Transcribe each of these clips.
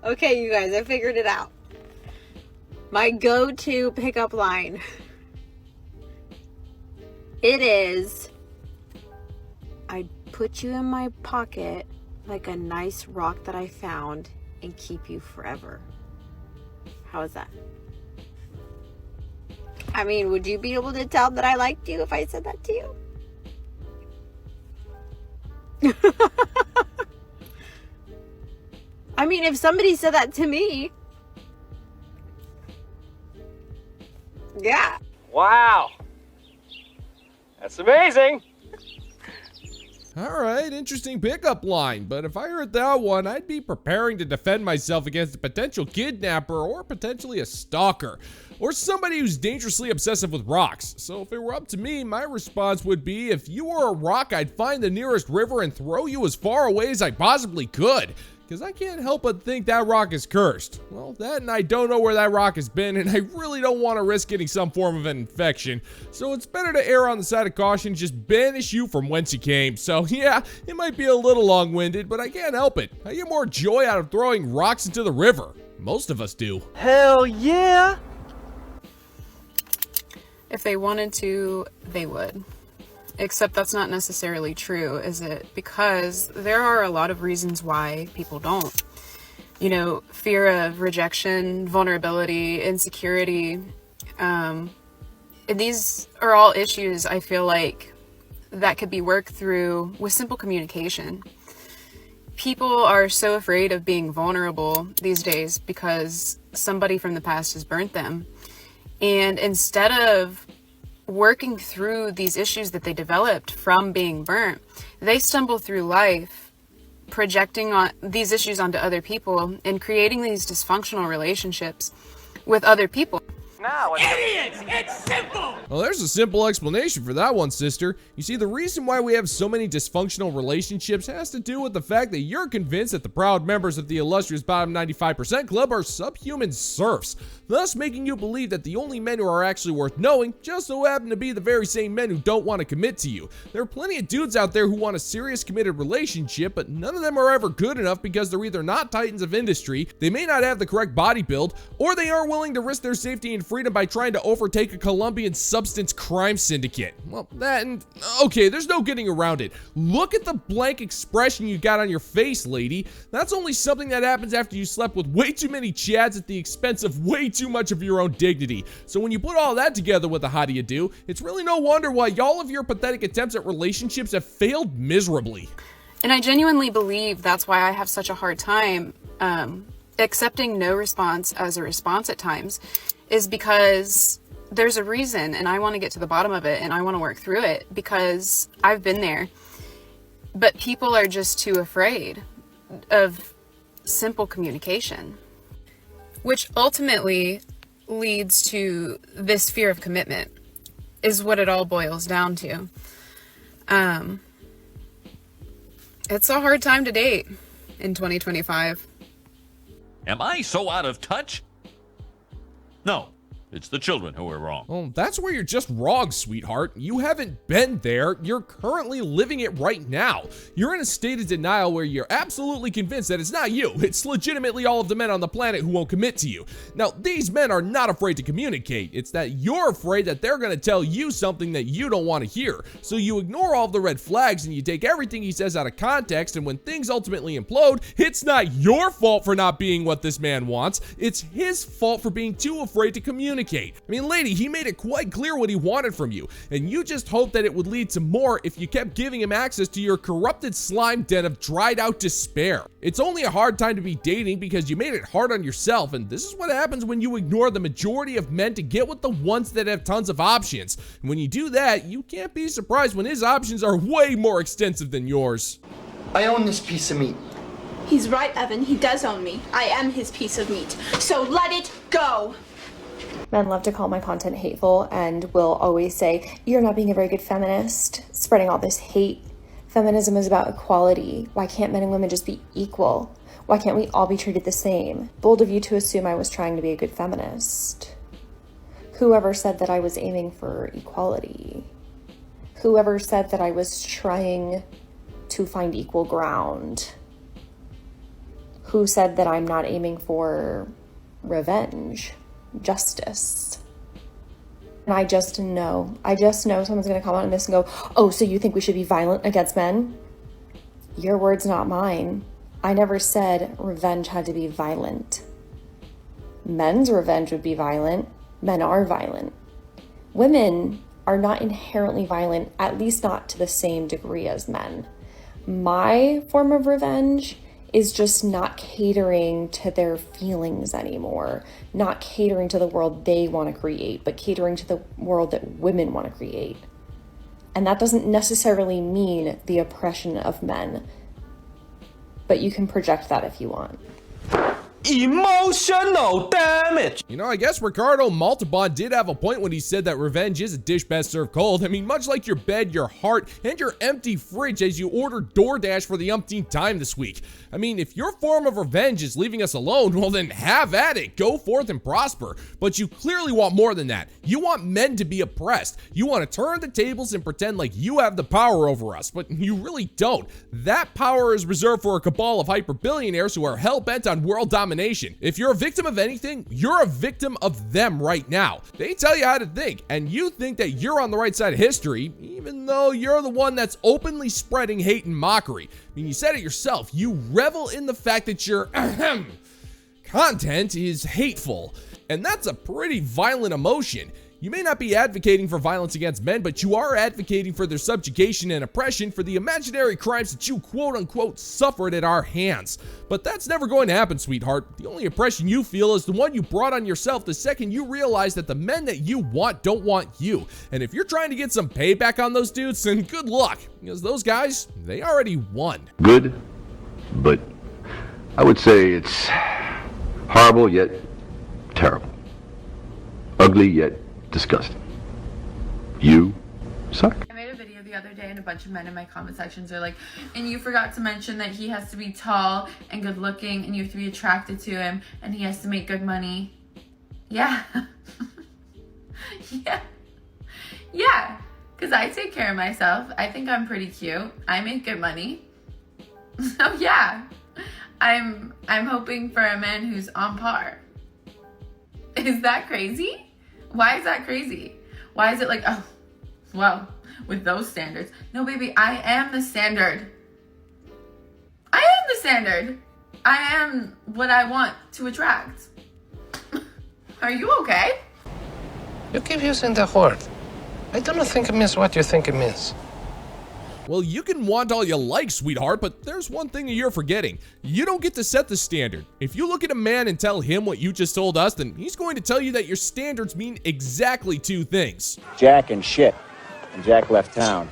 Okay, you guys, I figured it out. My go-to pickup line. It is, I put you in my pocket like a nice rock that I found and keep you forever. How is that? I mean, would you be able to tell that I liked you if I said that to you? I mean, if somebody said that to me, yeah. Wow. That's amazing. All right, interesting pickup line, but if I heard that one, I'd be preparing to defend myself against a potential kidnapper or potentially a stalker, or somebody who's dangerously obsessive with rocks. So if it were up to me, my response would be, if you were a rock, I'd find the nearest river and throw you as far away as I possibly could. Because I can't help but think that rock is cursed. Well, that and I don't know where that rock has been, and I really don't want to risk getting some form of an infection. So it's better to err on the side of caution, just banish you from whence you came. So yeah, it might be a little long-winded, but I can't help it. I get more joy out of throwing rocks into the river. Most of us do. Hell yeah. If they wanted to, they would. Except that's not necessarily true, is it? Because there are a lot of reasons why people don't. You know, fear of rejection, vulnerability, insecurity. These are all issues I feel like that could be worked through with simple communication. People are so afraid of being vulnerable these days because somebody from the past has burnt them. And instead of working through these issues that they developed from being burnt, they stumble through life projecting on these issues onto other people and creating these dysfunctional relationships with other people. Now, Idiots! It's simple! Well, there's a simple explanation for that one, sister. You see, the reason why we have so many dysfunctional relationships has to do with the fact that you're convinced that the proud members of the illustrious Bottom 95% Club are subhuman serfs, thus making you believe that the only men who are actually worth knowing just so happen to be the very same men who don't want to commit to you. There are plenty of dudes out there who want a serious committed relationship, but none of them are ever good enough because they're either not titans of industry, they may not have the correct body build, or they aren't willing to risk their safety and freedom by trying to overtake a Colombian substance crime syndicate. Well, that and okay, there's no getting around it. Look at the blank expression you got on your face, lady. That's only something that happens after you slept with way too many chads at the expense of way too much of your own dignity. So when you put all that together with the how do you do, it's really no wonder why all of your pathetic attempts at relationships have failed miserably. And I genuinely believe that's why I have such a hard time accepting no response as a response at times, is because there's a reason and I want to get to the bottom of it and I want to work through it because I've been there. But people are just too afraid of simple communication, which ultimately leads to this fear of commitment, is what it all boils down to. It's a hard time to date in 2025. Am I so out of touch? No, it's the children who are wrong. Well, that's where you're just wrong, sweetheart. You haven't been there. You're currently living it right now. You're in a state of denial where you're absolutely convinced that it's not you. It's legitimately all of the men on the planet who won't commit to you. Now, these men are not afraid to communicate. It's that you're afraid that they're going to tell you something that you don't want to hear. So you ignore all of the red flags and you take everything he says out of context, and when things ultimately implode, it's not your fault for not being what this man wants. It's his fault for being too afraid to communicate. I mean, lady, he made it quite clear what he wanted from you, and you just hoped that it would lead to more if you kept giving him access to your corrupted slime den of dried out despair. It's only a hard time to be dating because you made it hard on yourself, and this is what happens when you ignore the majority of men to get with the ones that have tons of options. And when you do that, you can't be surprised when his options are way more extensive than yours. I own this piece of meat. He's right, Evan. He does own me. I am his piece of meat. So let it go. Men love to call my content hateful and will always say, you're not being a very good feminist, spreading all this hate. Feminism is about equality. Why can't men and women just be equal? Why can't we all be treated the same? Bold of you to assume I was trying to be a good feminist. Whoever said that I was aiming for equality? Whoever said that I was trying to find equal ground? Who said that I'm not aiming for revenge, justice? And I just know someone's going to comment on this and go, oh, so you think we should be violent against men? Your words, not mine. I never said revenge had to be violent. Men's revenge would be violent. Men are violent. Women are not inherently violent, at least not to the same degree as men. My form of revenge is just not catering to their feelings anymore, not catering to the world they want to create, but catering to the world that women want to create. And that doesn't necessarily mean the oppression of men, but you can project that if you want. Emotional damage. You know, I guess Ricardo Montalban did have a point when he said that revenge is a dish best served cold. I mean, much like your bed, your heart, and your empty fridge as you order DoorDash for the umpteenth time this week. I mean, if your form of revenge is leaving us alone, well then have at it. Go forth and prosper. But you clearly want more than that. You want men to be oppressed. You want to turn the tables and pretend like you have the power over us, but you really don't. That power is reserved for a cabal of hyper-billionaires who are hell-bent on world domination. If you're a victim of anything, you're a victim of them right now. They tell you how to think, and you think that you're on the right side of history, even though you're the one that's openly spreading hate and mockery. I mean, you said it yourself. You revel in the fact that your content is hateful, and that's a pretty violent emotion. You may not be advocating for violence against men, but you are advocating for their subjugation and oppression for the imaginary crimes that you quote-unquote suffered at our hands. But that's never going to happen, sweetheart. The only oppression you feel is the one you brought on yourself the second you realize that the men that you want don't want you. And if you're trying to get some payback on those dudes, then good luck, because those guys, they already won. Good, but I would say it's horrible yet terrible. Ugly yet disgusting. You suck. I made a video the other day and a bunch of men in my comment sections are like, and you forgot to mention that he has to be tall and good looking and you have to be attracted to him and he has to make good money. Yeah. Yeah, because I take care of myself. I think I'm pretty cute. I make good money. So yeah, I'm hoping for a man who's on par. Is that crazy? Why is that crazy? Why is it like, oh, well, with those standards? No, baby, I am the standard. I am the standard. I am what I want to attract. Are you okay? You keep using the word. I don't think it means what you think it means. Well, you can want all you like, sweetheart, but there's one thing that you're forgetting. You don't get to set the standard. If you look at a man and tell him what you just told us, then he's going to tell you that your standards mean exactly two things. Jack and shit. And Jack left town.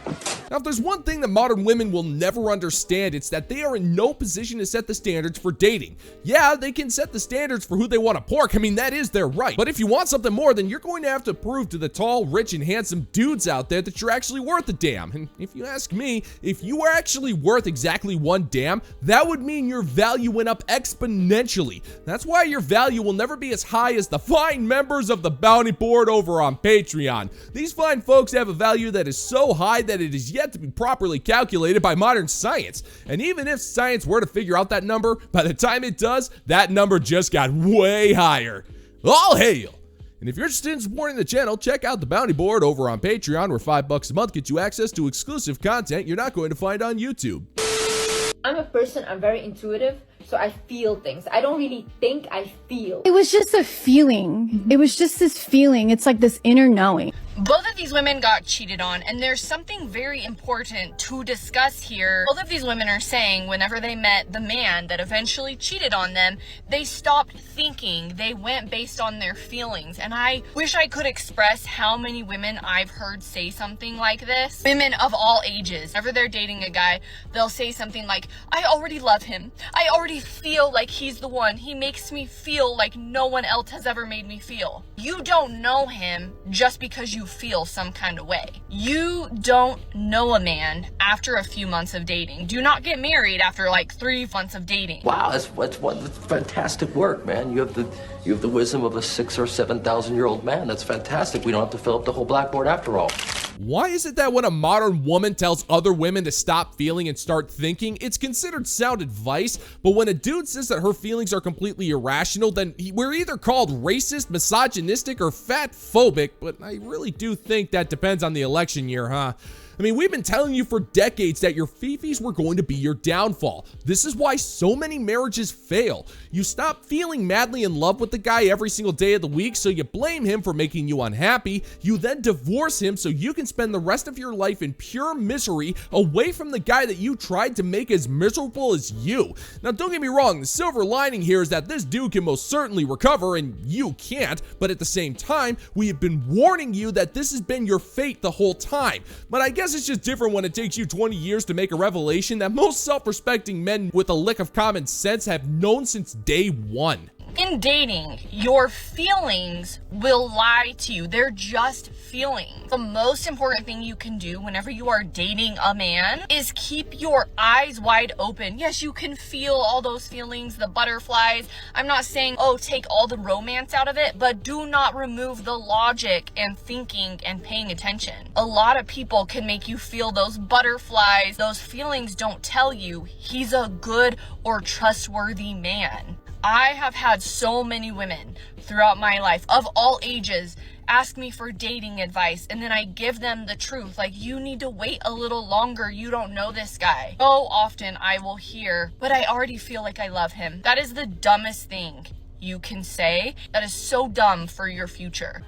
Now, if there's one thing that modern women will never understand, it's that they are in no position to set the standards for dating. Yeah, they can set the standards for who they want to pork. I mean, that is their right. But if you want something more, then you're going to have to prove to the tall, rich, and handsome dudes out there that you're actually worth a damn. And if you ask me, if you were actually worth exactly one damn, that would mean your value went up exponentially. That's why your value will never be as high as the fine members of the bounty board over on Patreon. These fine folks have a value that is so high that it is yet to be properly calculated by modern science. And even if science were to figure out that number, by the time it does, that number just got way higher. All hail! And if you're interested in supporting the channel, check out the bounty board over on Patreon, where $5 a month gets you access to exclusive content you're not going to find on YouTube. I'm a person, I'm very intuitive, so I feel things. I don't really think, I feel. It was just a feeling. It was just this feeling. It's like this inner knowing. Both of these women got cheated on, and there's something very important to discuss here. Both of these women are saying whenever they met the man that eventually cheated on them, they stopped thinking. They went based on their feelings. And I wish I could express how many women I've heard say something like this. Women of all ages. Whenever they're dating a guy, they'll say something like, I already love him. I already feel like he's the one. He makes me feel like no one else has ever made me feel. You don't know him just because you feel some kind of way. You don't know a man after a few months of dating. Do not get married after like 3 months of dating. Wow, that's fantastic work, man. You have the wisdom of a 6,000 or 7,000 year old man. That's fantastic. We don't have to fill up the whole blackboard after all. Why is it that when a modern woman tells other women to stop feeling and start thinking, it's considered sound advice, but when a dude says that her feelings are completely irrational, then we're either called racist, misogynistic, or fat-phobic, but I really do think that depends on the election year, huh? I mean, we've been telling you for decades that your fifis were going to be your downfall. This is why so many marriages fail. You stop feeling madly in love with the guy every single day of the week, so you blame him for making you unhappy. You then divorce him so you can spend the rest of your life in pure misery away from the guy that you tried to make as miserable as you. Now, don't get me wrong, the silver lining here is that this dude can most certainly recover and you can't, but at the same time, we have been warning you that this has been your fate the whole time. But I guess it's just different when it takes you 20 years to make a revelation that most self-respecting men with a lick of common sense have known since day one. In dating, your feelings will lie to you. They're just feelings. The most important thing you can do whenever you are dating a man is keep your eyes wide open. Yes, you can feel all those feelings, the butterflies. I'm not saying, oh, take all the romance out of it, but do not remove the logic and thinking and paying attention. A lot of people can make you feel those butterflies. Those feelings don't tell you he's a good or trustworthy man. I have had so many women throughout my life of all ages ask me for dating advice, and then I give them the truth. Like, you need to wait a little longer. You don't know this guy. So often I will hear, but I already feel like I love him. That is the dumbest thing you can say. That is so dumb for your future.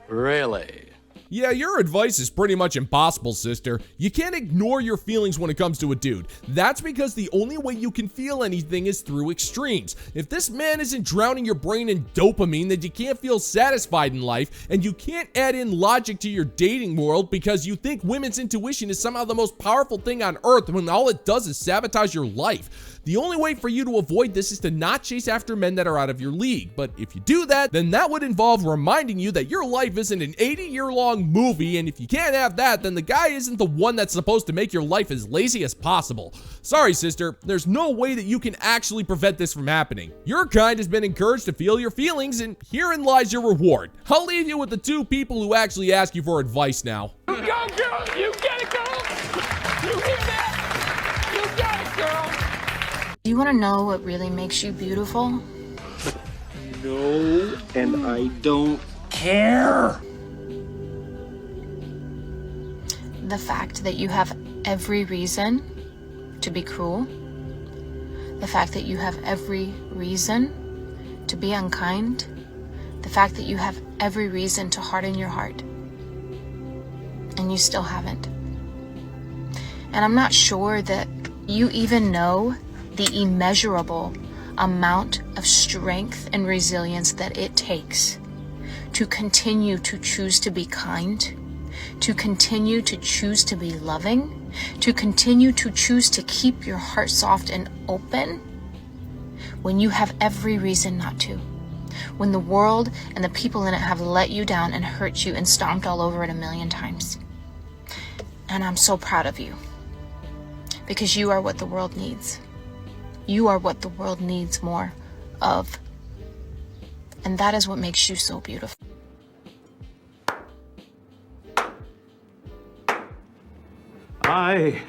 Really? Yeah, your advice is pretty much impossible, sister. You can't ignore your feelings when it comes to a dude. That's because the only way you can feel anything is through extremes. If this man isn't drowning your brain in dopamine, then you can't feel satisfied in life, and you can't add in logic to your dating world because you think women's intuition is somehow the most powerful thing on earth when all it does is sabotage your life. The only way for you to avoid this is to not chase after men that are out of your league. But if you do that, then that would involve reminding you that your life isn't an 80-year-long movie, and if you can't have that, then the guy isn't the one that's supposed to make your life as lazy as possible. Sorry, sister, there's no way that you can actually prevent this from happening. Your kind has been encouraged to feel your feelings, and herein lies your reward. I'll leave you with the two people who actually ask you for advice now. You go, girl! You get it, girl! You hear that? You got it, girl! You want to know what really makes you beautiful? No, and I don't care. The fact that you have every reason to be cruel. The fact that you have every reason to be unkind. The fact that you have every reason to harden your heart. And you still haven't. And I'm not sure that you even know the immeasurable amount of strength and resilience that it takes to continue to choose to be kind, to continue to choose to be loving, to continue to choose to keep your heart soft and open when you have every reason not to. When the world and the people in it have let you down and hurt you and stomped all over it a million times. And I'm so proud of you, because you are what the world needs. You are what the world needs more of. And that is what makes you so beautiful. I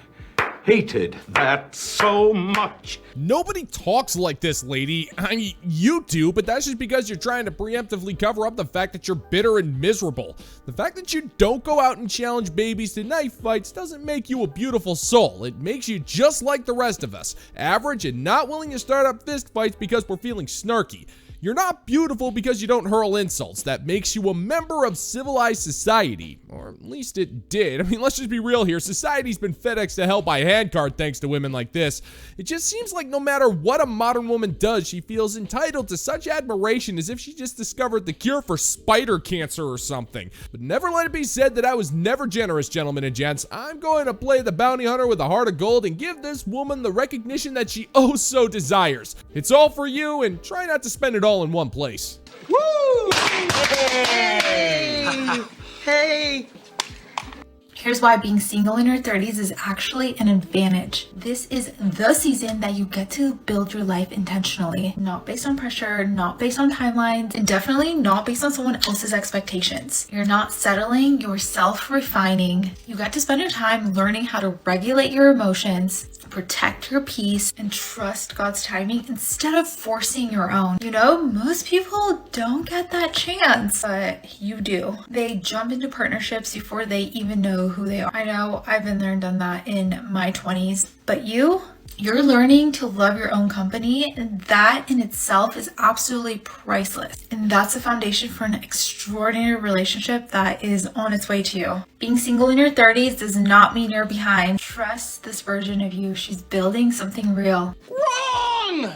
hated that so much. Nobody talks like this, lady. I mean, you do, but that's just because you're trying to preemptively cover up the fact that you're bitter and miserable. The fact that you don't go out and challenge babies to knife fights doesn't make you a beautiful soul. It makes you just like the rest of us, average and not willing to start up fist fights because we're feeling snarky. You're not beautiful because you don't hurl insults. That makes you a member of civilized society. Or at least it did. I mean, let's just be real here. Society's been FedExed to hell by handcart thanks to women like this. It just seems like no matter what a modern woman does, she feels entitled to such admiration as if she just discovered the cure for spider cancer or something. But never let it be said that I was never generous, gentlemen and gents. I'm going to play the bounty hunter with a heart of gold and give this woman the recognition that she oh so desires. It's all for you, and try not to spend it all in one place. Woo! Hey! Hey! Here's why being single in your 30s is actually an advantage. This is the season that you get to build your life intentionally, not based on pressure, not based on timelines, and definitely not based on someone else's expectations. You're not settling, you're self-refining. You get to spend your time learning how to regulate your emotions, protect your peace, and trust God's timing instead of forcing your own. You know, most people don't get that chance, but you do. They jump into partnerships before they even know who they are. I know I've been there and done that in my 20s, but you're learning to love your own company, and that in itself is absolutely priceless. And that's the foundation for an extraordinary relationship that is on its way to you. Being single in your 30s does not mean you're behind. Trust this version of you. She's building something real. Wrong!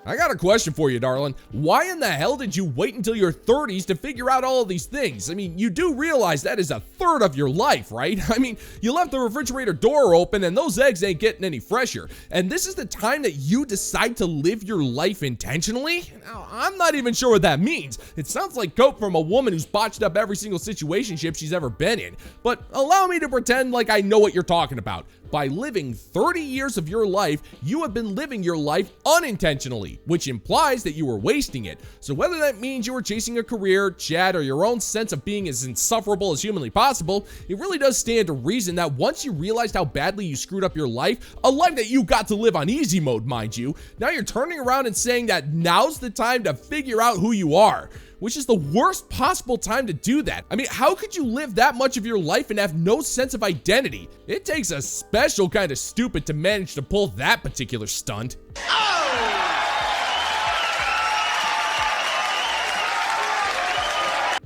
I got a question for you, darling. Why in the hell did you wait until your 30s to figure out all of these things? I mean, you do realize that is a third of your life, right? I mean, you left the refrigerator door open and those eggs ain't getting any fresher. And this is the time that you decide to live your life intentionally? Now, I'm not even sure what that means. It sounds like coke from a woman who's botched up every single situationship she's ever been in. But allow me to pretend like I know what you're talking about. By living 30 years of your life, you have been living your life unintentionally, which implies that you were wasting it. So whether that means you were chasing a career, chat, or your own sense of being as insufferable as humanly possible, it really does stand to reason that once you realized how badly you screwed up your life, a life that you got to live on easy mode, mind you, now you're turning around and saying that now's the time to figure out who you are. Which is the worst possible time to do that. I mean, how could you live that much of your life and have no sense of identity? It takes a special kind of stupid to manage to pull that particular stunt.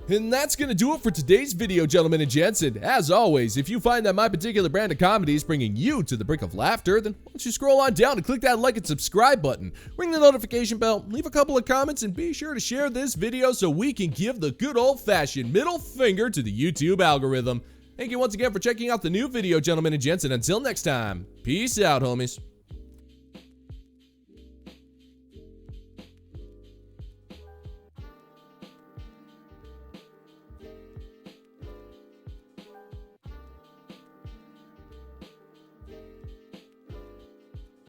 And that's gonna do it for today's video, gentlemen and gents. And as always, if you find that my particular brand of comedy is bringing you to the brink of laughter, then why don't you scroll on down and click that like and subscribe button, ring the notification bell, leave a couple of comments, and be sure to share this video so we can give the good old-fashioned middle finger to the YouTube algorithm. Thank you once again for checking out the new video, gentlemen and gents, and until next time, peace out, homies.